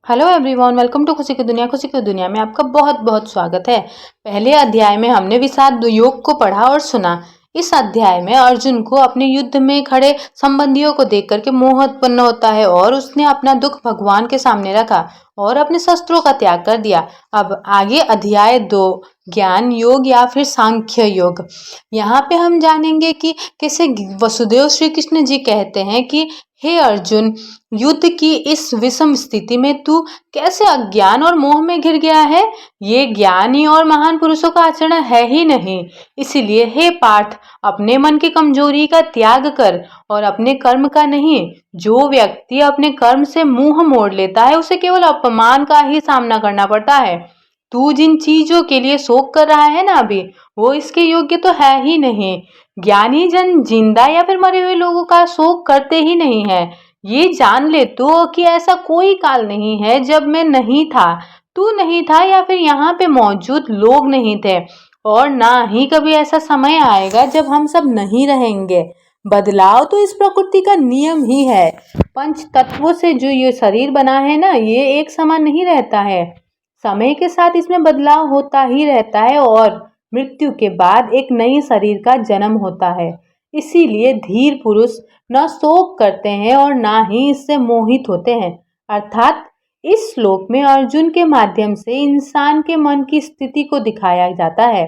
Hello everyone, welcome to खुशी की दुनिया। खुशी की दुनिया में आपका बहुत बहुत स्वागत है। पहले अध्याय में हमने विषाद योग को पढ़ा और सुना। इस अध्याय में अर्जुन को अपने युद्ध में खड़े संबंधियों को देख करके मोह उत्पन्न होता है और उसने अपना दुख भगवान के सामने रखा और अपने शस्त्रों का त्याग कर दिया। अब आगे अध्याय 2, ज्ञान योग या फिर सांख्य योग। यहाँ पे हम जानेंगे कि कैसे वसुदेव श्री कृष्ण जी कहते हैं कि हे अर्जुन, युद्ध की इस विषम स्थिति में तू कैसे अज्ञान और मोह में घिर गया है। ये ज्ञानी और महान पुरुषों का आचरण है ही नहीं। इसीलिए हे पार्थ, अपने मन की कमजोरी का त्याग कर और अपने कर्म का नहीं। जो व्यक्ति अपने कर्म से मुंह मोड़ लेता है उसे केवल अपमान का ही सामना करना पड़ता है। तू जिन चीजों के लिए शोक कर रहा है ना अभी, वो इसके योग्य तो है ही नहीं। ज्ञानी जन जिंदा या फिर मरे हुए लोगों का शोक करते ही नहीं है। ये जान ले तो कि ऐसा कोई काल नहीं है जब मैं नहीं था, तू नहीं था या फिर यहाँ पे मौजूद लोग नहीं थे, और ना ही कभी ऐसा समय आएगा जब हम सब नहीं रहेंगे। बदलाव तो इस प्रकृति का नियम ही है। पंच तत्वों से जो ये शरीर बना है ना, ये एक समान नहीं रहता है। समय के साथ इसमें बदलाव होता ही रहता है और मृत्यु के बाद एक नई शरीर का जन्म होता है। इसीलिए धीर पुरुष न शोक करते हैं और ना ही इससे मोहित होते हैं। अर्थात इस श्लोक में अर्जुन के माध्यम से इंसान के मन की स्थिति को दिखाया जाता है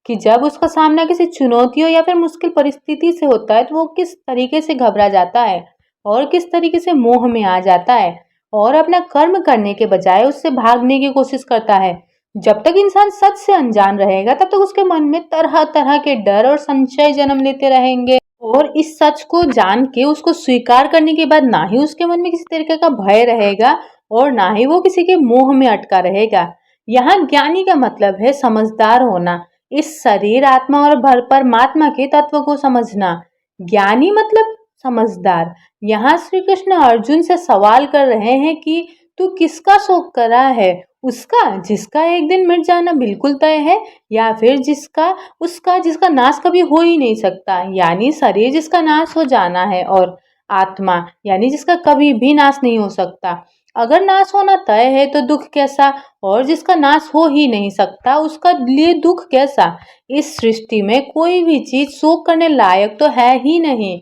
कि जब उसका सामना किसी चुनौतियों या फिर मुश्किल परिस्थिति से होता है तो वो किस तरीके से घबरा जाता है और किस तरीके से मोह में आ जाता है और अपना कर्म करने के बजाय उससे भागने की कोशिश करता है। जब तक इंसान सच से अनजान रहेगा तब तक उसके मन में तरह तरह के डर और संशय जन्म लेते रहेंगे, और इस सच को जान के उसको स्वीकार करने के बाद ना ही उसके मन में किसी तरीके का भय रहेगा और ना ही वो किसी के मोह में अटका रहेगा। यहाँ ज्ञानी का मतलब है समझदार होना, इस शरीर आत्मा और परमात्मा के तत्व को समझना। ज्ञानी मतलब समझदार। यहाँ श्री कृष्ण अर्जुन से सवाल कर रहे हैं कि तू किसका शोक कर रहा है, उसका जिसका एक दिन मिट जाना बिल्कुल तय है, या फिर जिसका नाश कभी हो ही नहीं सकता, यानी शरीर जिसका नाश हो जाना है, और आत्मा यानी जिसका कभी भी नाश नहीं हो सकता। अगर नाश होना तय है तो दुख कैसा, और जिसका नाश हो ही नहीं सकता उसका लिए दुख कैसा। इस सृष्टि में कोई भी चीज शोक करने लायक तो है ही नहीं,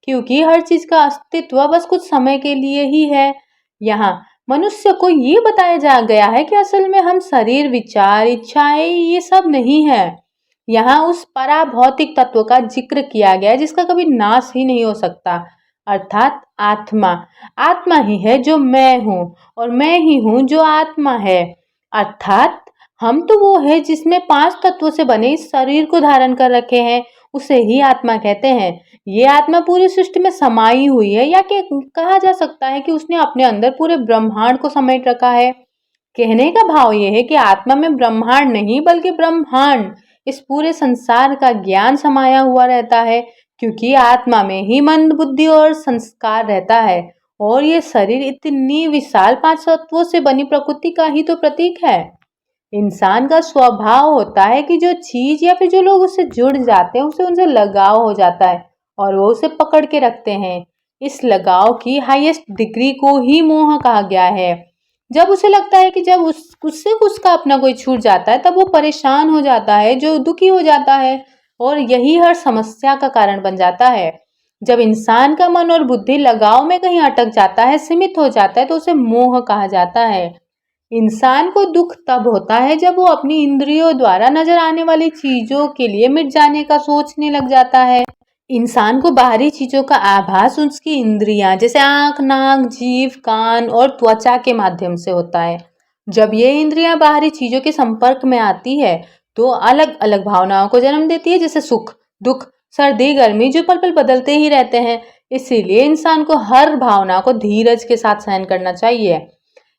क्योंकि हर चीज का अस्तित्व बस कुछ समय के लिए ही है। यहाँ मनुष्य को ये बताया जा गया है कि असल में हम शरीर, विचार, इच्छाएं ये सब नहीं है। यहाँ उस पराभौतिक तत्व का जिक्र किया गया है जिसका कभी नाश ही नहीं हो सकता, अर्थात आत्मा। आत्मा ही है जो मैं हूँ और मैं ही हूँ जो आत्मा है। अर्थात हम तो वो है जिसमें 5 तत्वों से बने इस शरीर को धारण कर रखे हैं, उसे ही आत्मा कहते हैं। ये आत्मा पूरी सृष्टि में समाई हुई है, या कि कहा जा सकता है कि उसने अपने अंदर पूरे ब्रह्मांड को समेट रखा है। कहने का भाव यह है कि आत्मा में ब्रह्मांड नहीं बल्कि ब्रह्मांड, इस पूरे संसार का ज्ञान समाया हुआ रहता है, क्योंकि आत्मा में ही मन, बुद्धि और संस्कार रहता है। और ये शरीर इतनी विशाल 5 तत्वों से बनी प्रकृति का ही तो प्रतीक है। इंसान का स्वभाव होता है कि जो चीज या फिर जो लोग उससे जुड़ जाते हैं उसे उनसे लगाव हो जाता है और वो उसे पकड़ के रखते हैं। इस लगाव की हाईएस्ट डिग्री को ही मोह कहा गया है। जब उसे लगता है कि जब उससे उसका अपना कोई छूट जाता है तब वो परेशान हो जाता है, जो दुखी हो जाता है, और यही हर समस्या का कारण बन जाता है। जब इंसान का मन और बुद्धि लगाव में कहीं अटक जाता है, सीमित हो जाता है, तो उसे मोह कहा जाता है। इंसान को दुख तब होता है जब वो अपनी इंद्रियों द्वारा नजर आने वाली चीजों के लिए मिट जाने का सोचने लग जाता है। इंसान को बाहरी चीजों का आभास उसकी इंद्रियां जैसे आंख, नाक, जीभ, कान और त्वचा के माध्यम से होता है। जब ये इंद्रियां बाहरी चीजों के संपर्क में आती है तो अलग अलग भावनाओं को जन्म देती है, जैसे सुख, दुख, सर्दी, गर्मी, जो पल पल बदलते ही रहते हैं। इसीलिए इंसान को हर भावना को धीरज के साथ सहन करना चाहिए।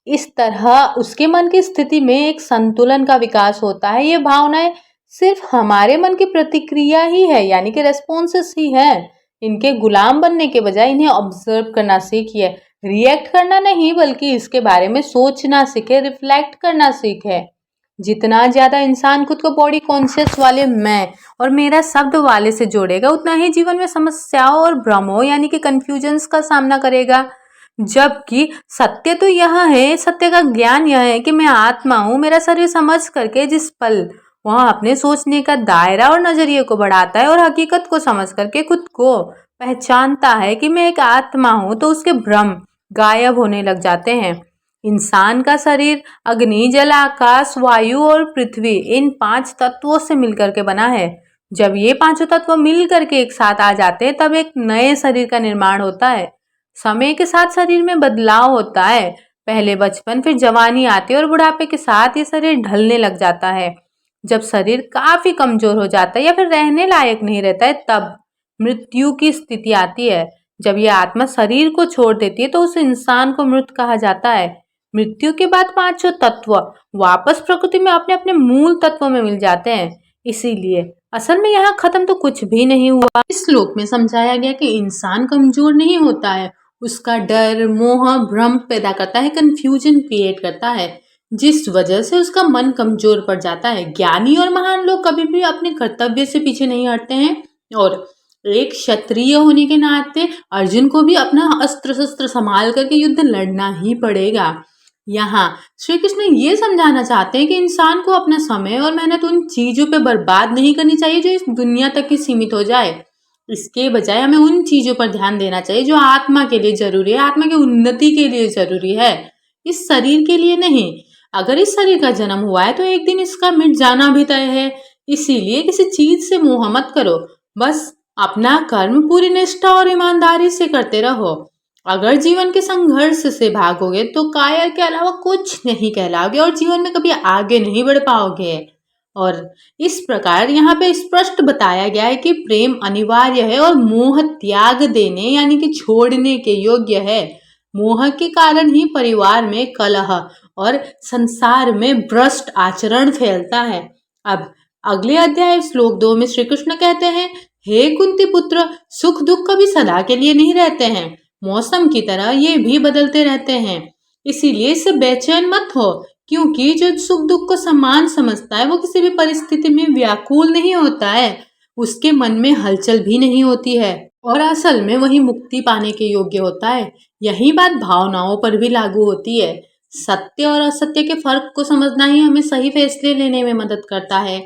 इस तरह उसके मन की स्थिति में एक संतुलन का विकास होता है। ये भावनाएं सिर्फ हमारे मन की प्रतिक्रिया ही है, यानी कि रेस्पॉन्सेस ही है। इनके गुलाम बनने के बजाय इन्हें ऑब्जर्व करना सीखिए। रिएक्ट करना नहीं, बल्कि इसके बारे में सोचना सीखे, रिफ्लेक्ट करना सीखे। जितना ज्यादा इंसान खुद को बॉडी कॉन्शियस वाले मैं और मेरा शब्द वाले से जोड़ेगा, उतना ही जीवन में समस्याओं और भ्रमों यानी कि कंफ्यूजन्स का सामना करेगा। जबकि सत्य तो यह है, सत्य का ज्ञान यह है कि मैं आत्मा हूँ। मेरा शरीर समझ करके जिस पल वह अपने सोचने का दायरा और नजरिए को बढ़ाता है और हकीकत को समझ करके खुद को पहचानता है कि मैं एक आत्मा हूँ, तो उसके भ्रम गायब होने लग जाते हैं। इंसान का शरीर अग्नि, जल, आकाश, वायु और पृथ्वी, इन 5 तत्वों से मिलकर के बना है। जब ये पांचों तत्व मिल करके एक साथ आ जाते हैं तब एक नए शरीर का निर्माण होता है। समय के साथ शरीर में बदलाव होता है। पहले बचपन, फिर जवानी आती है और बुढ़ापे के साथ ये शरीर ढलने लग जाता है। जब शरीर काफी कमजोर हो जाता है या फिर रहने लायक नहीं रहता है, तब मृत्यु की स्थिति आती है। जब ये आत्मा शरीर को छोड़ देती है तो उस इंसान को मृत कहा जाता है। मृत्यु के बाद पांचों तत्व वापस प्रकृति में अपने अपने मूल तत्वों में मिल जाते हैं। इसीलिए असल में यहाँ खत्म तो कुछ भी नहीं हुआ। इस श्लोक में समझाया गया कि इंसान कमजोर नहीं होता है, उसका डर, मोह, भ्रम पैदा करता है, कंफ्यूजन क्रिएट करता है, जिस वजह से उसका मन कमजोर पड़ जाता है। ज्ञानी और महान लोग कभी भी अपने कर्तव्य से पीछे नहीं हटते हैं और एक क्षत्रिय होने के नाते अर्जुन को भी अपना अस्त्र शस्त्र संभाल करके युद्ध लड़ना ही पड़ेगा। यहाँ श्री कृष्ण ये समझाना चाहते हैं कि इंसान को अपना समय और मेहनत उन चीजों पे बर्बाद नहीं करनी चाहिए जो इस दुनिया तक ही सीमित हो जाए। इसके बजाय हमें उन चीजों पर ध्यान देना चाहिए जो आत्मा के लिए जरूरी है, आत्मा की उन्नति के लिए जरूरी है, इस शरीर के लिए नहीं। अगर इस शरीर का जन्म हुआ है तो एक दिन इसका मिट जाना भी तय है। इसीलिए किसी चीज से मोह मत करो, बस अपना कर्म पूरी निष्ठा और ईमानदारी से करते रहो। अगर जीवन के संघर्ष से भागोगे तो काया के अलावा कुछ नहीं कहलाओगे और जीवन में कभी आगे नहीं बढ़ पाओगे। और इस प्रकार यहाँ पे स्पष्ट बताया गया है कि प्रेम अनिवार्य है और मोह त्याग देने यानी कि छोड़ने के योग्य है। मोह के कारण ही परिवार में कलह और संसार में भ्रष्ट आचरण फैलता है। अब अगले अध्याय श्लोक 2 में श्री कृष्ण कहते हैं, हे कुंती पुत्र, सुख दुख कभी सदा के लिए नहीं रहते हैं, मौसम की तरह ये भी बदलते रहते हैं। इसीलिए इससे बेचैन मत हो, क्योंकि जो सुख दुख को समान समझता है वो किसी भी परिस्थिति में व्याकुल नहीं होता है, उसके मन में हलचल भी नहीं होती है और असल में वही मुक्ति पाने के योग्य होता है। यही बात भावनाओं पर भी लागू होती है। सत्य और असत्य के फर्क को समझना ही हमें सही फैसले लेने में मदद करता है।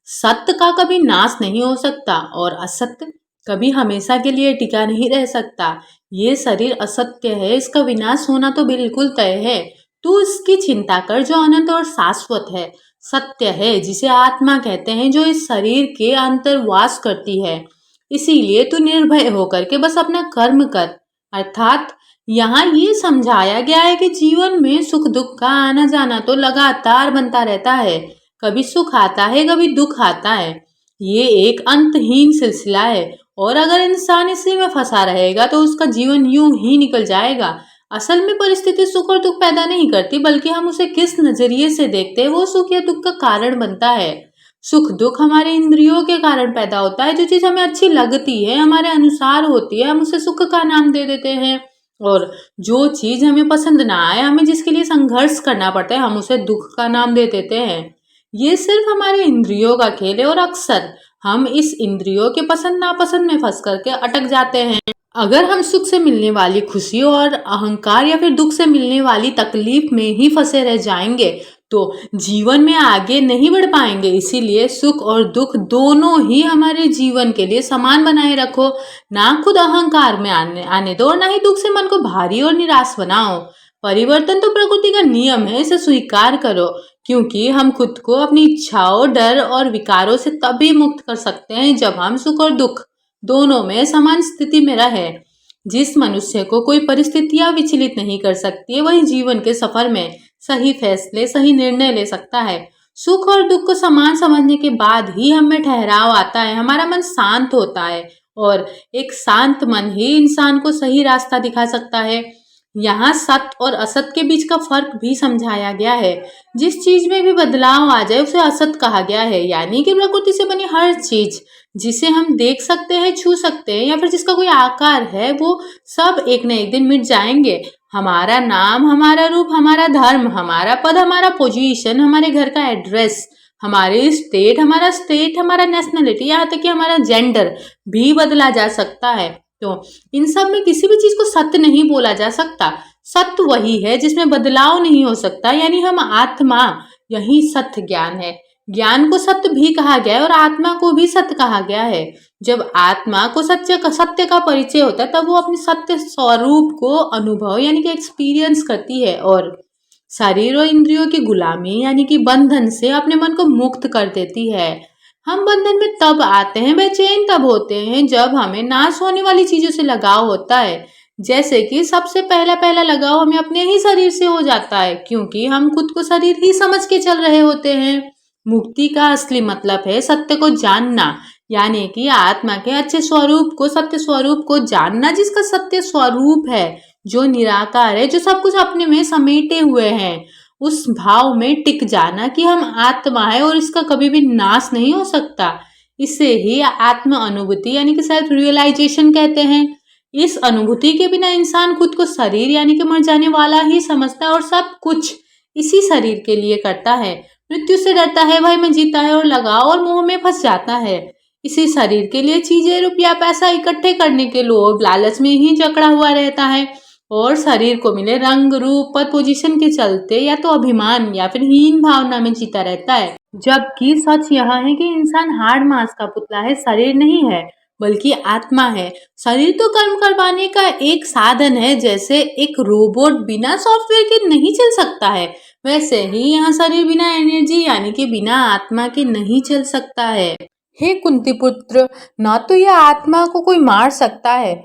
सत्य का कभी नाश नहीं हो सकता और असत्य कभी हमेशा के लिए टिका नहीं रह सकता। ये शरीर असत्य है, इसका विनाश होना तो बिल्कुल तय है। तू इसकी चिंता कर जो अनंत और शाश्वत है। सत्य है जिसे आत्मा कहते हैं, जो इस शरीर के अंतर वास करती है। इसीलिए तू निर्भय होकर के बस अपना कर्म कर। अर्थात यहाँ ये समझाया गया है कि जीवन में सुख दुख का आना जाना तो लगातार बनता रहता है। कभी सुख आता है, कभी दुख आता है। ये एक अंतहीन सिलसिला है और अगर इंसान इसी में फंसा रहेगा तो उसका जीवन यूं ही निकल जाएगा। असल में परिस्थिति सुख और दुख पैदा नहीं करती, बल्कि हम उसे किस नजरिए से देखते हैं वो सुख या दुख का कारण बनता है। सुख दुख हमारे इंद्रियों के कारण पैदा होता है। जो चीज हमें अच्छी लगती है, हमारे अनुसार होती है, हम उसे सुख का नाम दे देते हैं और जो चीज हमें पसंद ना आए, हमें जिसके लिए संघर्ष करना पड़ता है, हम उसे दुख का नाम दे देते हैं। ये सिर्फ हमारे इंद्रियों का खेल है और अक्सर हम इस इंद्रियों के पसंद नापसंद में फंस करके अटक जाते हैं। अगर हम सुख से मिलने वाली खुशी और अहंकार या फिर दुख से मिलने वाली तकलीफ में ही फंसे रह जाएंगे तो जीवन में आगे नहीं बढ़ पाएंगे। इसीलिए सुख और दुख दोनों ही हमारे जीवन के लिए समान बनाए रखो। ना खुद अहंकार में आने दो और ना ही दुख से मन को भारी और निराश बनाओ। परिवर्तन तो प्रकृति का नियम है, इसे स्वीकार करो, क्योंकि हम खुद को अपनी इच्छाओं, डर और विकारों से तभी मुक्त कर सकते हैं जब हम सुख और दुख दोनों में समान स्थिति में रहे। जिस मनुष्य को कोई परिस्थितियां विचलित नहीं कर सकती है, वही जीवन के सफर में सही फैसले, सही निर्णय ले सकता है। सुख और दुख को समान समझने के बाद ही हमें ठहराव आता है, हमारा मन शांत होता है और एक शांत मन ही इंसान को सही रास्ता दिखा सकता है। यहाँ सत्य और असत के बीच का फर्क भी समझाया गया है। जिस चीज में भी बदलाव आ जाए उसे असत कहा गया है, यानी कि प्रकृति से बनी हर चीज जिसे हम देख सकते हैं, छू सकते हैं या फिर जिसका कोई आकार है, वो सब एक न एक दिन मिट जाएंगे। हमारा नाम, हमारा रूप, हमारा धर्म, हमारा पद, हमारा पोजीशन, हमारे घर का एड्रेस, हमारी स्टेट, हमारा नेशनलिटी, यहाँ तक कि हमारा जेंडर भी बदला जा सकता है। तो इन सब में किसी भी चीज को सत्य नहीं बोला जा सकता। सत्य वही है जिसमें बदलाव नहीं हो सकता, यानी हम आत्मा, यही सत्य ज्ञान है। ज्ञान को सत्य भी कहा गया है और आत्मा को भी सत्य कहा गया है। जब आत्मा को सत्य का परिचय होता है तब वो अपने सत्य स्वरूप को अनुभव यानी कि एक्सपीरियंस करती है और शरीर और इंद्रियों की गुलामी यानी कि बंधन से अपने मन को मुक्त कर देती है। हम बंधन में तब आते हैं, बेचैन तब होते हैं जब हमें नाश होने वाली चीजों से लगाव होता है। जैसे कि सबसे पहला लगाव हमें अपने ही शरीर से हो जाता है, क्योंकि हम खुद को शरीर ही समझ के चल रहे होते हैं। मुक्ति का असली मतलब है सत्य को जानना, यानी कि आत्मा के अच्छे स्वरूप को, सत्य स्वरूप को जानना, जिसका सत्य स्वरूप है, जो निराकार है, जो सब कुछ अपने में समेटे हुए हैं। उस भाव में टिक जाना कि हम आत्मा है और इसका कभी भी नाश नहीं हो सकता। इसे ही आत्म अनुभूति यानी कि सेल्फ रियलाइजेशन कहते हैं। इस अनुभूति के बिना इंसान खुद को शरीर यानी कि मर जाने वाला ही समझता है और सब कुछ इसी शरीर के लिए करता है। मृत्यु से डरता है, भय में जीता है और लगाव और मोह में फंस जाता है। इसी शरीर के लिए चीजें, रुपया, पैसा इकट्ठे करने के लोभ, लालच में ही जकड़ा हुआ रहता है और शरीर को मिले रंग, रूप, पद, पोजीशन के चलते या तो अभिमान या फिर हीन भावना में जीता रहता है। जबकि सच यह है कि इंसान हाड़ मांस का पुतला है, शरीर नहीं है बल्कि आत्मा है। शरीर तो कर्म करवाने का एक साधन है, जैसे एक रोबोट बिना सॉफ्टवेयर के नहीं चल सकता है, वैसे ही यहाँ शरीर बिना एनर्जी यानी कि बिना आत्मा के नहीं चल सकता है। हे कुंती पुत्र, न तो यह आत्मा को कोई मार सकता है,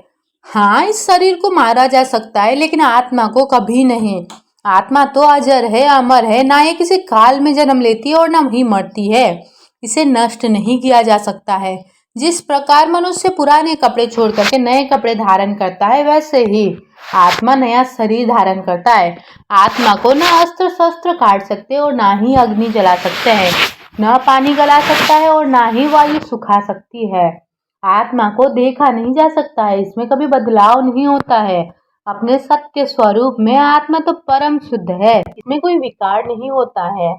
हाँ इस शरीर को मारा जा सकता है, लेकिन आत्मा को कभी नहीं। आत्मा तो अजर है, अमर है, ना ये किसी काल में जन्म लेती है और ना ही मरती है। इसे नष्ट नहीं किया जा सकता है। जिस प्रकार मनुष्य पुराने कपड़े छोड़ करके नए कपड़े धारण करता है, वैसे ही आत्मा नया शरीर धारण करता है। आत्मा को ना अस्त्र शस्त्र काट सकते और ना ही अग्नि जला सकते हैं, न पानी गला सकता है और ना ही वायु सुखा सकती है। आत्मा को देखा नहीं जा सकता है, इसमें कभी बदलाव नहीं होता है। अपने सत्य स्वरूप में आत्मा तो परम शुद्ध है, इसमें कोई विकार नहीं होता है।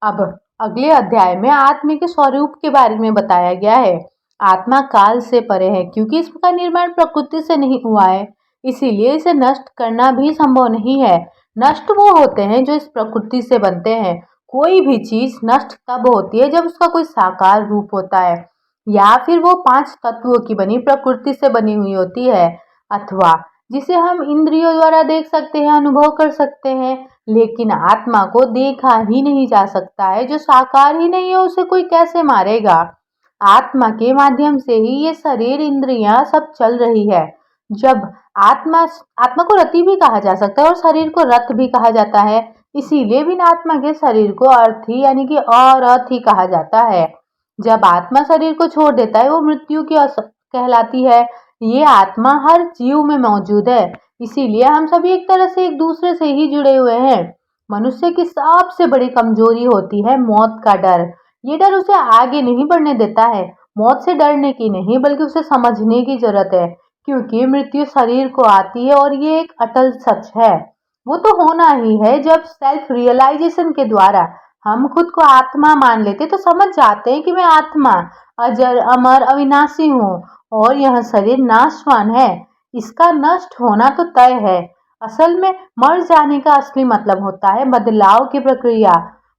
अब अगले अध्याय में आत्मा के स्वरूप के बारे में बताया गया है। आत्मा काल से परे है, क्योंकि इसका निर्माण प्रकृति से नहीं हुआ है, इसीलिए इसे नष्ट करना भी संभव नहीं है। नष्ट वो होते हैं जो इस प्रकृति से बनते हैं। कोई भी चीज नष्ट तब होती है जब उसका कोई साकार रूप होता है, या फिर वो 5 तत्वों की बनी प्रकृति से बनी हुई होती है, अथवा जिसे हम इंद्रियों द्वारा देख सकते हैं, अनुभव कर सकते हैं। लेकिन आत्मा को देखा ही नहीं जा सकता है, जो साकार ही नहीं है उसे कोई कैसे मारेगा। आत्मा के माध्यम से ही ये शरीर, इंद्रियां सब चल रही है। जब आत्मा आत्मा को रति भी कहा जा सकता है और शरीर को रथ भी कहा जाता है, इसीलिए बिना आत्मा के शरीर को अर्थी यानी कि अरथ ही कहा जाता है। जब आत्मा शरीर को छोड़ देता है वो मृत्यु की कहलाती है। ये आत्मा हर जीव में मौजूद है, इसीलिए हम सभी एक तरह से एक दूसरे से ही जुड़े हुए हैं। मनुष्य की सबसे बड़ी कमजोरी होती है मौत का डर। ये डर उसे आगे नहीं बढ़ने देता है। मौत से डरने की नहीं, बल्कि उसे समझने की जरूरत है, क्योंकि मृत्यु शरीर को आती है और ये एक अटल सच है। वो तो होना ही है। जब सेल्फ रियलाइजेशन के द्वारा हम खुद को आत्मा मान लेते तो समझ जाते हैं कि मैं आत्मा अजर, अमर, अविनाशी हूँ और यह शरीर नाशवान है। इसका नष्ट होना तो तय है। असल में मर जाने का असली मतलब होता है बदलाव की प्रक्रिया।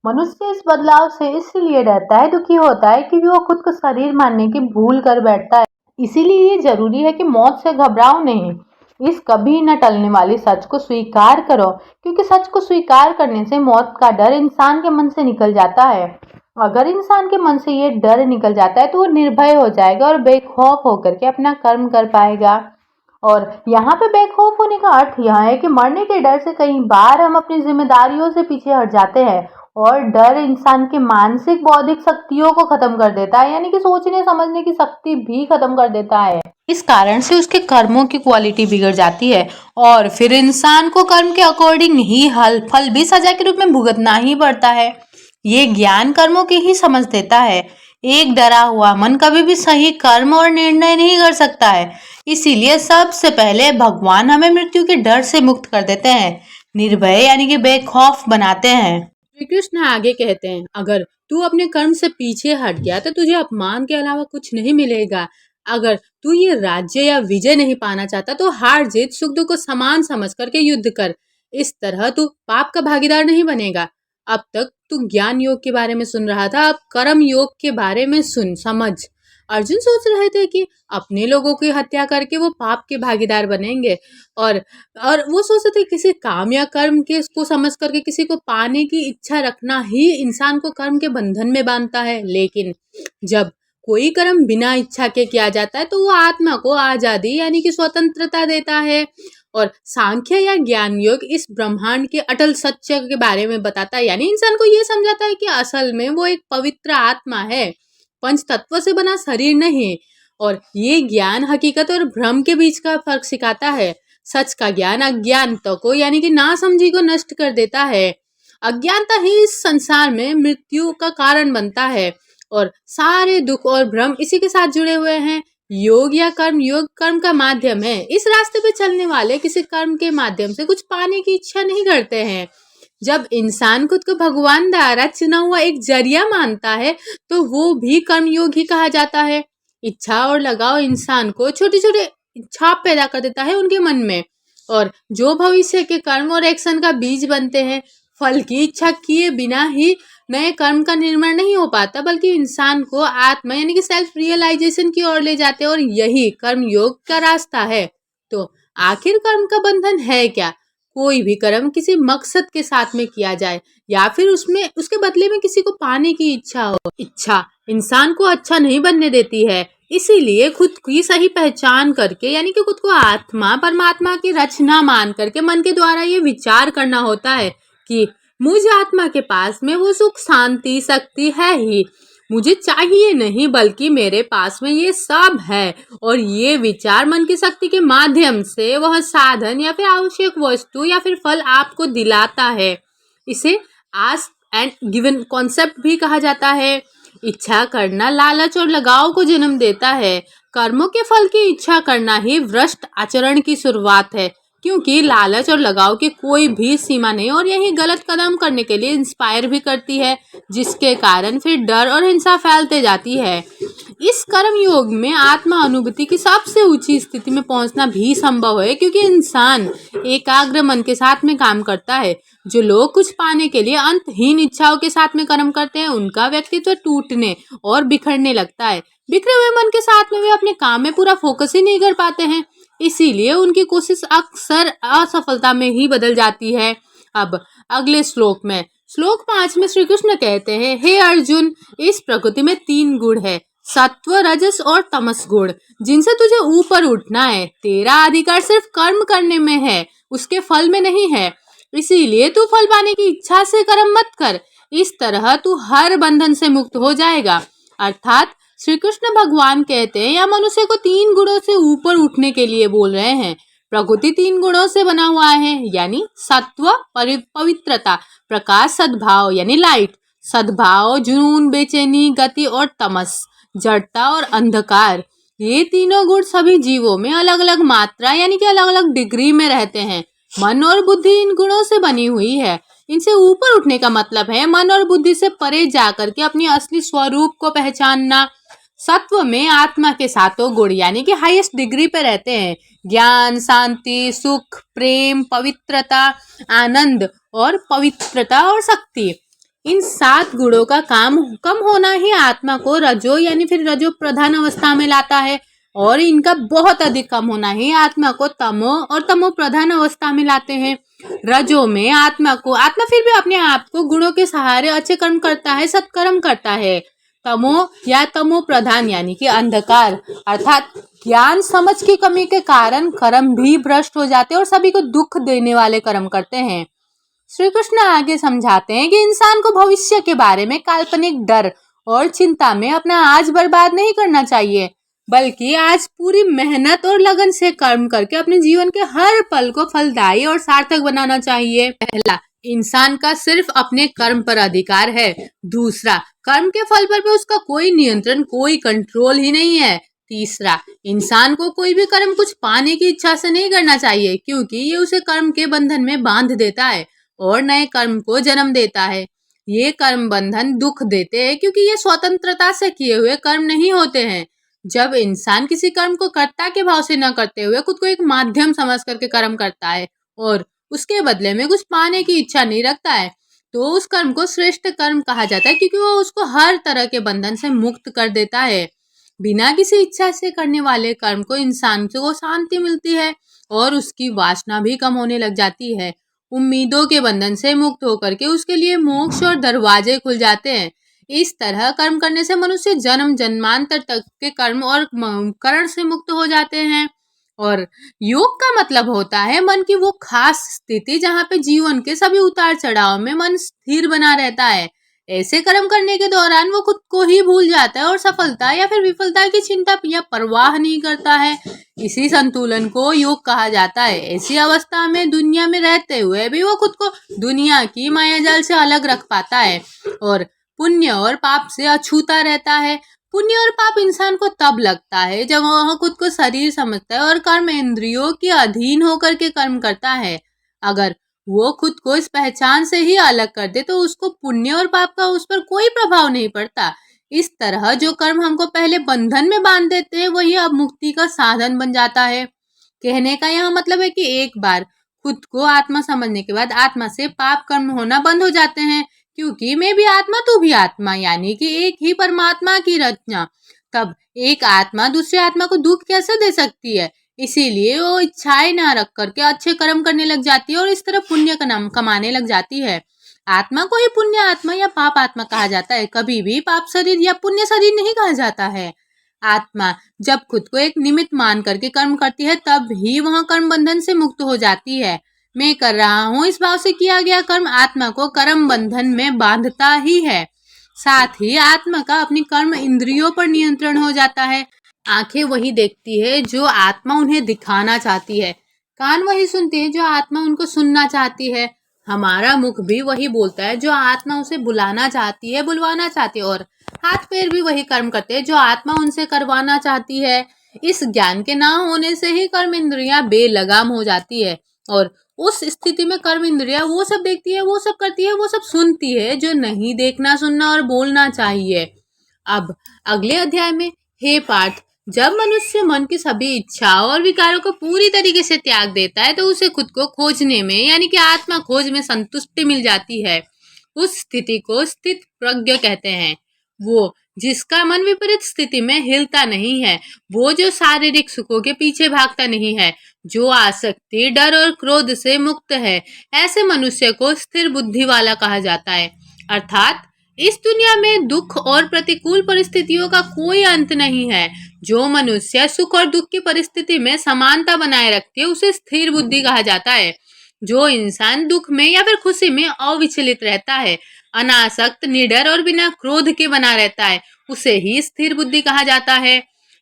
मनुष्य इस बदलाव से इसलिए डरता है, दुखी होता है, क्योंकि वो खुद को शरीर मानने की भूल कर बैठता है। इसीलिए ये जरूरी है कि मौत से घबराओ नहीं, इस कभी न टलने वाली सच को स्वीकार करो, क्योंकि सच को स्वीकार करने से मौत का डर इंसान के मन से निकल जाता है। अगर इंसान के मन से ये डर निकल जाता है तो वो निर्भय हो जाएगा और बेखौफ होकर के अपना कर्म कर पाएगा। और यहाँ पे बेखौफ होने का अर्थ यह है कि मरने के डर से कई बार हम अपनी जिम्मेदारियों से पीछे हट जाते हैं, और डर इंसान की मानसिक बौद्धिक शक्तियों को खत्म कर देता है, यानी कि सोचने समझने की शक्ति भी खत्म कर देता है। इस कारण से उसके कर्मों की क्वालिटी बिगड़ जाती है और फिर इंसान को कर्म के अकॉर्डिंग ही फल भी सजा के रूप में भुगतना ही पड़ता है। ये ज्ञान कर्मों की ही समझ देता है। एक डरा हुआ मन कभी भी सही कर्म और निर्णय नहीं कर सकता है। इसीलिए सबसे पहले भगवान हमें मृत्यु के डर से मुक्त कर देते हैं, निर्भय यानी कि बेखौफ बनाते हैं। श्री कृष्ण आगे कहते हैं, अगर तू अपने कर्म से पीछे हट गया तो तुझे अपमान के अलावा कुछ नहीं मिलेगा। अगर तू ये राज्य या विजय नहीं पाना चाहता तो हार जीत सुख दुख को समान समझ करके युद्ध कर। इस तरह तू पाप का भागीदार नहीं बनेगा। अब तक तू ज्ञान योग के बारे में सुन रहा था, अब कर्म योग के बारे में सुन, समझ। अर्जुन सोच रहे थे कि अपने लोगों की हत्या करके वो पाप के भागीदार बनेंगे, और वो सोचते थे किसी काम या कर्म के को समझ करके किसी को पाने की इच्छा रखना ही इंसान को कर्म के बंधन में बांधता है। लेकिन जब कोई कर्म बिना इच्छा के किया जाता है तो वो आत्मा को आजादी यानी कि स्वतंत्रता देता है। और सांख्य या ज्ञान योग इस ब्रह्मांड के अटल सत्य के बारे में बताता है, यानी इंसान को ये समझाता है कि असल में वो एक पवित्र आत्मा है, पंच तत्व से बना शरीर नहीं। और ये ज्ञान हकीकत और भ्रम के बीच का फर्क सिखाता है। सच का ज्ञान अज्ञानता को यानी कि नासमझी को नष्ट कर देता है। अज्ञानता ही इस संसार में मृत्यु का कारण बनता है और सारे दुख और भ्रम इसी के साथ जुड़े हुए हैं। योग या कर्म, योग कर्म का माध्यम है। इस रास्ते पे चलने वाले किसी कर्म के माध्यम से कुछ पाने की इच्छा नहीं करते हैं। जब इंसान खुद को भगवान द्वारा चुना हुआ एक जरिया मानता है तो वो भी कर्म योग ही कहा जाता है। इच्छा और लगाव इंसान को छोटे छोटे छाप पैदा कर देता है उनके मन में, और जो भविष्य के कर्म और एक्शन का बीज बनते हैं। फल की इच्छा किए बिना ही नए कर्म का निर्माण नहीं हो पाता, बल्कि इंसान को आत्मा यानी कि सेल्फ रियलाइजेशन की ओर ले जाते हैं, और यही कर्म योग का रास्ता है। तो आखिर कर्म का बंधन है क्या? कोई भी कर्म किसी मकसद के साथ में किया जाए या फिर उसमें उसके बदले में किसी को पाने की इच्छा हो। इच्छा इंसान को अच्छा नहीं बनने देती है। इसीलिए खुद की सही पहचान करके यानी कि खुद को आत्मा परमात्मा की रचना मान करके मन के द्वारा ये विचार करना होता है कि मुझ आत्मा के पास में वो सुख शांति शक्ति है ही, मुझे चाहिए नहीं बल्कि मेरे पास में ये सब है। और ये विचार मन की शक्ति के माध्यम से वह साधन या फिर आवश्यक वस्तु या फिर फल आपको दिलाता है। इसे आस्क एंड गिवन कॉन्सेप्ट भी कहा जाता है। इच्छा करना लालच और लगाव को जन्म देता है। कर्मों के फल की इच्छा करना ही भ्रष्ट आचरण की शुरुआत है, क्योंकि लालच और लगाव की कोई भी सीमा नहीं, और यही गलत कदम करने के लिए इंस्पायर भी करती है, जिसके कारण फिर डर और हिंसा फैलते जाती है। इस कर्म योग में आत्मा अनुभूति की सबसे ऊंची स्थिति में पहुंचना भी संभव है, क्योंकि इंसान एकाग्र मन के साथ में काम करता है। जो लोग कुछ पाने के लिए अंतहीन इच्छाओं के साथ में कर्म करते हैं उनका व्यक्तित्व टूटने और बिखरने लगता है। बिखरे हुए मन के साथ में वे अपने काम में पूरा फोकस ही नहीं कर पाते हैं, इसीलिए उनकी कोशिश अक्सर असफलता में ही बदल जाती है। अब अगले श्लोक 5 में श्री कृष्ण कहते हैं, हे अर्जुन, इस प्रकृति में 3 गुण है, सत्व रजस और तमस गुण, जिनसे तुझे ऊपर उठना है। तेरा अधिकार सिर्फ कर्म करने में है, उसके फल में नहीं है। इसीलिए तू फल पाने की इच्छा से कर्म मत कर। इस तरह तू हर बंधन से मुक्त हो जाएगा। अर्थात श्री कृष्ण भगवान कहते हैं या मनुष्य को 3 गुणों से ऊपर उठने के लिए बोल रहे हैं। प्रकृति 3 गुणों से बना हुआ है, यानी सत्व पवित्रता, प्रकाश सद्भाव यानी लाइट, सद्भाव जुनून बेचैनी गति, और तमस जड़ता और अंधकार। ये तीनों गुण सभी जीवों में अलग अलग मात्रा यानी कि अलग अलग डिग्री में रहते हैं। मन और बुद्धि इन गुणों से बनी हुई है। इनसे ऊपर उठने का मतलब है मन और बुद्धि से परे जाकर के अपनी असली स्वरूप को पहचानना। सत्व में आत्मा के 7 गुण यानी कि हाईएस्ट डिग्री पे रहते हैं। ज्ञान, शांति, सुख, प्रेम, पवित्रता, आनंद और पवित्रता और शक्ति। इन 7 गुणों का कम होना ही आत्मा को रजो यानी फिर रजो प्रधान अवस्था में लाता है, और इनका बहुत अधिक कम होना ही आत्मा को तमो और तमो प्रधान अवस्था में लाते हैं। रजो में आत्मा फिर भी अपने आप को गुणों के सहारे अच्छे कर्म करता है, सत्कर्म करता है। तमो या तमो प्रधान यानी कि अंधकार, अर्थात ज्ञान समझ की कमी के कारण कर्म भी भ्रष्ट हो जाते हैं और सभी को दुख देने वाले कर्म करते हैं। श्री कृष्ण आगे समझाते हैं कि इंसान को भविष्य के बारे में काल्पनिक डर और चिंता में अपना आज बर्बाद नहीं करना चाहिए, बल्कि आज पूरी मेहनत और लगन से कर्म करके अपने जीवन के हर पल को फलदायी और सार्थक बनाना चाहिए। पहला, इंसान का सिर्फ अपने कर्म पर अधिकार है। दूसरा, कर्म के फल पर भी उसका कोई नियंत्रण, कोई कंट्रोल ही नहीं है। तीसरा, इंसान को कोई भी कर्म कुछ पाने की इच्छा से नहीं करना चाहिए, क्योंकि ये उसे कर्म के बंधन में बांध देता है और नए कर्म को जन्म देता है। ये कर्म बंधन दुख देते हैं, क्योंकि ये स्वतंत्रता से किए हुए कर्म नहीं होते हैं। जब इंसान किसी कर्म को कर्ता के भाव से न करते हुए खुद को एक माध्यम समझ करके कर्म करता है और उसके बदले में कुछ पाने की इच्छा नहीं रखता है, तो उस कर्म को श्रेष्ठ कर्म कहा जाता है, क्योंकि वो उसको हर तरह के बंधन से मुक्त कर देता है। बिना किसी इच्छा से करने वाले कर्म को इंसान को शांति मिलती है और उसकी वासना भी कम होने लग जाती है। उम्मीदों के बंधन से मुक्त होकर के उसके लिए मोक्ष और दरवाजे खुल जाते हैं। इस तरह कर्म करने से मनुष्य जन्म जन्मांतर तक के कर्म और करण से मुक्त हो जाते हैं। और योग का मतलब होता है मन की वो खास स्थिति जहाँ पे जीवन के सभी उतार चढ़ाव में मन स्थिर बना रहता है। ऐसे कर्म करने के दौरान वो खुद को ही भूल जाता है और सफलता या फिर विफलता की चिंता या परवाह नहीं करता है। इसी संतुलन को योग कहा जाता है। ऐसी अवस्था में दुनिया में रहते हुए भी वो खुद को दुनिया की मायाजाल से अलग रख पाता है और पुण्य और पाप से अछूता रहता है। पुण्य और पाप इंसान को तब लगता है जब वह खुद को शरीर समझता है और कर्म इंद्रियों के अधीन होकर के कर्म करता है। अगर वो खुद को इस पहचान से ही अलग कर दे तो उसको पुण्य और पाप का उस पर कोई प्रभाव नहीं पड़ता। इस तरह जो कर्म हमको पहले बंधन में बांध देते हैं वही अब मुक्ति का साधन बन जाता है। कहने का यह मतलब है कि एक बार खुद को आत्मा समझने के बाद आत्मा से पाप कर्म होना बंद हो जाते हैं, क्योंकि मैं भी आत्मा तू भी आत्मा, यानी कि एक ही परमात्मा की रचना। तब एक आत्मा दूसरी आत्मा को दुख कैसे दे सकती है? इसीलिए वो इच्छाएं ना रख करके अच्छे कर्म करने लग जाती है और इस तरह पुण्य का नाम कमाने लग जाती है। आत्मा को ही पुण्य आत्मा या पाप आत्मा कहा जाता है, कभी भी पाप शरीर या पुण्य शरीर नहीं कहा जाता है। आत्मा जब खुद को एक निमित्त मान करके कर्म करती है तब ही वह कर्म बंधन से मुक्त हो जाती है। मैं कर रहा हूँ इस भाव से किया गया कर्म आत्मा को कर्म बंधन में बांधता ही है। साथ ही आत्मा का अपनी कर्म इंद्रियों पर नियंत्रण हो जाता है। आंखें वही देखती है जो आत्मा उन्हें दिखाना चाहती है, कान वही सुनती है जो आत्मा उनको सुनना चाहती है, हमारा मुख भी वही बोलता है जो आत्मा उसे बुलाना चाहती है, बुलवाना चाहती है, और हाथ पैर भी वही कर्म करते हैं जो आत्मा उनसे करवाना चाहती है। इस ज्ञान के ना होने से ही कर्म इंद्रियां बेलगाम हो जाती है और उस स्थिति में कर्म इंद्रियां वो सब देखती है, वो सब करती है, वो सब सुनती है जो नहीं देखना सुनना और बोलना चाहिए। अब अगले अध्याय में, हे पार्थ, जब मनुष्य मन की सभी इच्छाओं और विकारों को पूरी तरीके से त्याग देता है तो उसे खुद को खोजने में यानी कि आत्मा खोज में संतुष्टि मिल जाती है। उस स्थिति को स्थित प्रज्ञ कहते हैं। वो जिसका मन विपरीत स्थिति में हिलता नहीं है, वो जो शारीरिक सुखों के पीछे भागता नहीं है, जो आसक्ति डर और क्रोध से मुक्त है, ऐसे मनुष्य को स्थिर बुद्धि वाला कहा जाता है। अर्थात इस दुनिया में दुख और प्रतिकूल परिस्थितियों का कोई अंत नहीं है। जो मनुष्य सुख और दुख की परिस्थिति में समानता बनाए रखती है उसे स्थिर बुद्धि कहा जाता है। जो इंसान दुख में या फिर खुशी में अविचलित रहता है, अनासक्त, निडर और बिना क्रोध के बना रहता है, उसे ही स्थिर बुद्धि कहा जाता है।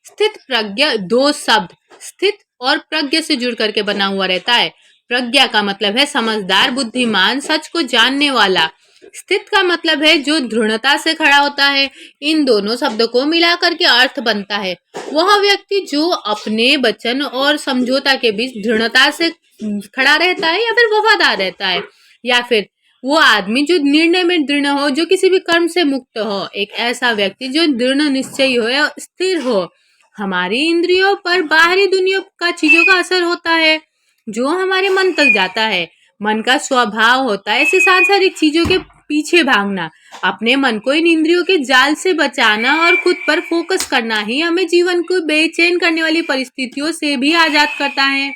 स्थित प्रज्ञ दो शब्द स्थित और प्रज्ञ से जुड़ करके बना हुआ रहता है। प्रज्ञा का मतलब है समझदार, बुद्धिमान, सच को जानने वाला। स्थित का मतलब है जो दृढ़ता से खड़ा होता है। इन दोनों शब्दों को मिलाकर के अर्थ बनता है वह व्यक्ति जो अपने वचन और समझौता के बीच दृढ़ता से खड़ा रहता है या फिर वफादार रहता है, या फिर वो आदमी जो निर्णय में दृढ़ हो, जो किसी भी कर्म से मुक्त हो। एक ऐसा व्यक्ति जो दृढ़ निश्चयी हो या स्थिर हो। हमारी इंद्रियों पर बाहरी दुनिया का चीजों का असर होता है जो हमारे मन तक जाता है। मन का स्वभाव होता है ऐसे सांसारिक चीजों के पीछे भागना। अपने मन को इन इंद्रियों के जाल से बचाना और खुद पर फोकस करना ही हमें जीवन को बेचैन करने वाली परिस्थितियों से भी आजाद करता है।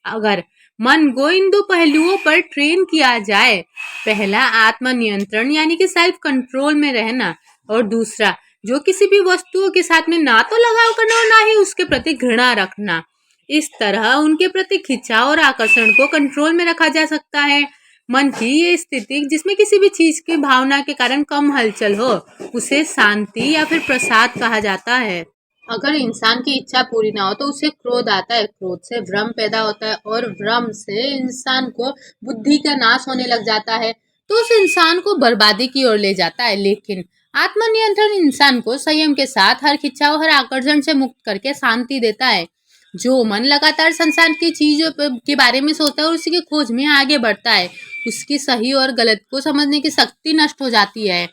अगर मन को इन दो पहलुओं पर ट्रेन किया जाए, पहला आत्मनियंत्रण यानी कि सेल्फ कंट्रोल में रहना, और दूसरा जो किसी भी वस्तुओं के साथ में ना तो लगाव करना और ना ही उसके प्रति घृणा रखना, इस तरह उनके प्रति खिंचाव और आकर्षण को कंट्रोल में रखा जा सकता है। मन की ये स्थिति जिसमें किसी भी चीज की भावना के कारण कम हलचल हो, उसे शांति या फिर प्रसाद कहा जाता है। अगर इंसान की इच्छा पूरी ना हो तो उसे क्रोध आता है, क्रोध से भ्रम पैदा होता है और भ्रम से इंसान को बुद्धि का नाश होने लग जाता है, तो उस इंसान को बर्बादी की ओर ले जाता है। लेकिन आत्मनियंत्रण इंसान को संयम के साथ हर खिंचाव, हर आकर्षण से मुक्त करके शांति देता है। जो मन लगातार संसार की चीजों के बारे में सोचता है और उसी की खोज में आगे बढ़ता है, उसकी सही और गलत को समझने की शक्ति नष्ट हो जाती है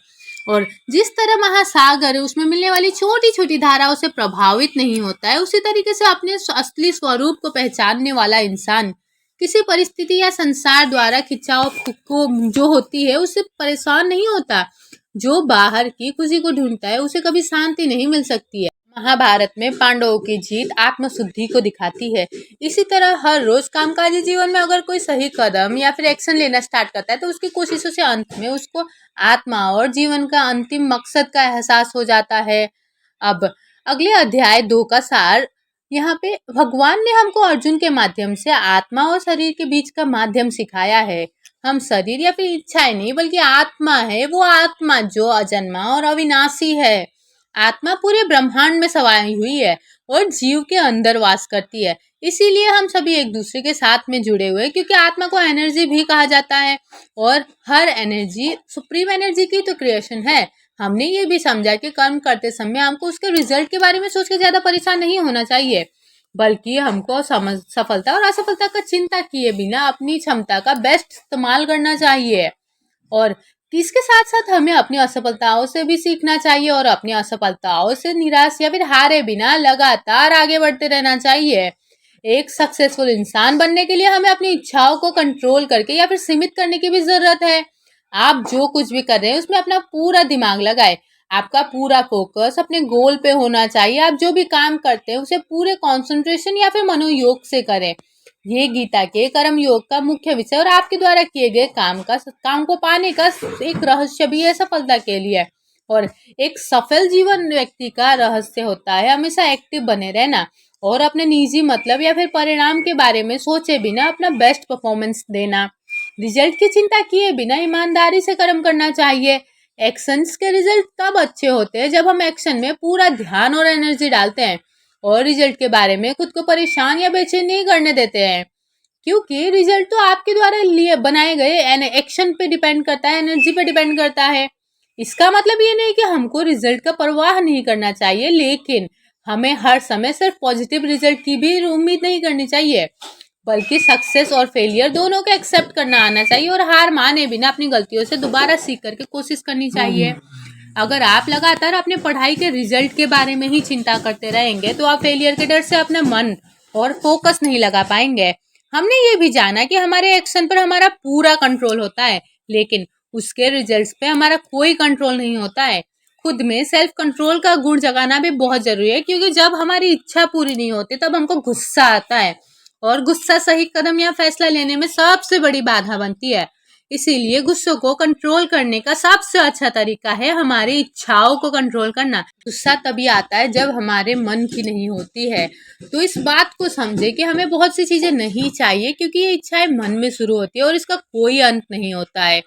और जिस तरह महासागर है उसमें मिलने वाली छोटी छोटी धाराओं से प्रभावित नहीं होता है, उसी तरीके से अपने असली स्वरूप को पहचानने वाला इंसान किसी परिस्थिति या संसार द्वारा खिंचाव को जो होती है उससे परेशान नहीं होता। जो बाहर की खुशी को ढूंढता है उसे कभी शांति नहीं मिल सकती है। महाभारत में पांडवों की जीत आत्मशुद्धि को दिखाती है। इसी तरह हर रोज कामकाजी जीवन में अगर कोई सही कदम या फिर एक्शन लेना स्टार्ट करता है तो उसकी कोशिशों से अंत में उसको आत्मा और जीवन का अंतिम मकसद का एहसास हो जाता है। अब अगले अध्याय 2 का सार। यहाँ पे भगवान ने हमको अर्जुन के माध्यम से आत्मा और शरीर के बीच का माध्यम सिखाया है। हम शरीर या फिर इच्छाएं नहीं बल्कि आत्मा है, वो आत्मा जो अजन्मा और अविनाशी है। आत्मा पूरे ब्रह्मांड में समाई हुई है और जीव के अंदर वास करती है। इसीलिए हम सभी एक दूसरे के साथ में जुड़े हुए हैं, क्योंकि आत्मा को एनर्जी भी कहा जाता है और हर एनर्जी सुप्रीम एनर्जी की तो क्रिएशन है। हमने ये भी समझा कि कर्म करते समय हमको उसके रिजल्ट के बारे में सोच के ज्यादा परेशान नहीं होना चाहिए, बल्कि हमको सफलता और असफलता का चिंता किए बिना अपनी क्षमता का बेस्ट इस्तेमाल करना चाहिए। और इसके साथ साथ हमें अपनी असफलताओं से भी सीखना चाहिए और अपनी असफलताओं से निराश या फिर हारे बिना लगातार आगे बढ़ते रहना चाहिए। एक सक्सेसफुल इंसान बनने के लिए हमें अपनी इच्छाओं को कंट्रोल करके या फिर सीमित करने की भी जरूरत है। आप जो कुछ भी कर रहे हैं उसमें अपना पूरा दिमाग लगाए, आपका पूरा फोकस अपने गोल पे होना चाहिए। आप जो भी काम करते हैं उसे पूरे कंसंट्रेशन या फिर मनोयोग से करें। ये गीता के कर्म योग का मुख्य विषय और आपके द्वारा किए गए काम को पाने का एक रहस्य भी है सफलता के लिए। और एक सफल जीवन व्यक्ति का रहस्य होता है हमेशा एक्टिव बने रहना और अपने निजी मतलब या फिर परिणाम के बारे में सोचे बिना अपना बेस्ट परफॉर्मेंस देना। रिजल्ट की चिंता किए बिना ईमानदारी से कर्म करना चाहिए। एक्शंस के रिजल्ट तब अच्छे होते हैं जब हम एक्शन में पूरा ध्यान और एनर्जी डालते हैं और रिजल्ट के बारे में खुद को परेशान या बेचैन नहीं करने देते हैं, क्योंकि रिजल्ट तो आपके द्वारा लिए बनाए गए एक्शन पे डिपेंड करता है, एनर्जी पे डिपेंड करता है। इसका मतलब ये नहीं कि हमको रिजल्ट का परवाह नहीं करना चाहिए, लेकिन हमें हर समय सिर्फ पॉजिटिव रिजल्ट की भी उम्मीद नहीं करनी चाहिए, बल्कि सक्सेस और फेलियर दोनों को एक्सेप्ट करना आना चाहिए और हार माने बिना अपनी गलतियों से दोबारा सीख करके कोशिश करनी चाहिए। अगर आप लगातार अपने पढ़ाई के रिजल्ट के बारे में ही चिंता करते रहेंगे तो आप फेलियर के डर से अपना मन और फोकस नहीं लगा पाएंगे। हमने ये भी जाना कि हमारे एक्शन पर हमारा पूरा कंट्रोल होता है, लेकिन उसके रिजल्ट्स पे हमारा कोई कंट्रोल नहीं होता है। खुद में सेल्फ कंट्रोल का गुण जगाना भी बहुत जरूरी है, क्योंकि जब हमारी इच्छा पूरी नहीं होती तब हमको गुस्सा आता है और गुस्सा सही कदम या फैसला लेने में सबसे बड़ी बाधा बनती है। इसीलिए गुस्से को कंट्रोल करने का सबसे अच्छा तरीका है हमारी इच्छाओं को कंट्रोल करना। गुस्सा तभी आता है जब हमारे मन की नहीं होती है। तो इस बात को समझे कि हमें बहुत सी चीजें नहीं चाहिए, क्योंकि ये इच्छाएं मन में शुरू होती है और इसका कोई अंत नहीं होता है।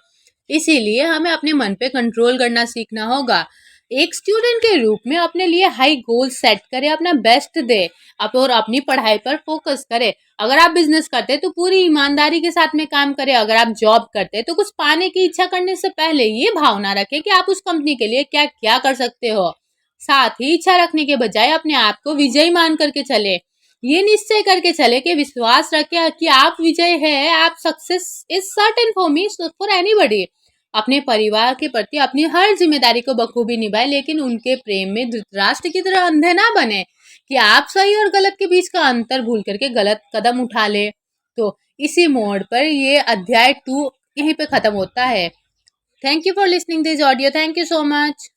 इसीलिए हमें अपने मन पे कंट्रोल करना सीखना होगा। एक स्टूडेंट के रूप में अपने लिए हाई गोल सेट करे, अपना बेस्ट दे और अपनी पढ़ाई पर फोकस करे। अगर आप बिजनेस करते हैं तो पूरी ईमानदारी के साथ में काम करें। अगर आप जॉब करते हैं तो कुछ पाने की इच्छा करने से पहले ये भावना रखें कि आप उस कंपनी के लिए क्या क्या कर सकते हो। साथ ही इच्छा रखने के बजाय अपने आप को विजयी मान करके चले। ये निश्चय करके चले कि विश्वास रखे कि आप विजय है, आप success is certain for me for anybody. अपने परिवार के प्रति अपनी हर जिम्मेदारी को बखूबी निभाए, लेकिन उनके प्रेम में धृतराष्ट्र की तरह अंधे ना बने कि आप सही और गलत के बीच का अंतर भूल करके गलत कदम उठा ले। तो इसी मोड़ पर ये अध्याय 2 यहीं पे खत्म होता है। Thank you for listening this audio. Thank you so much.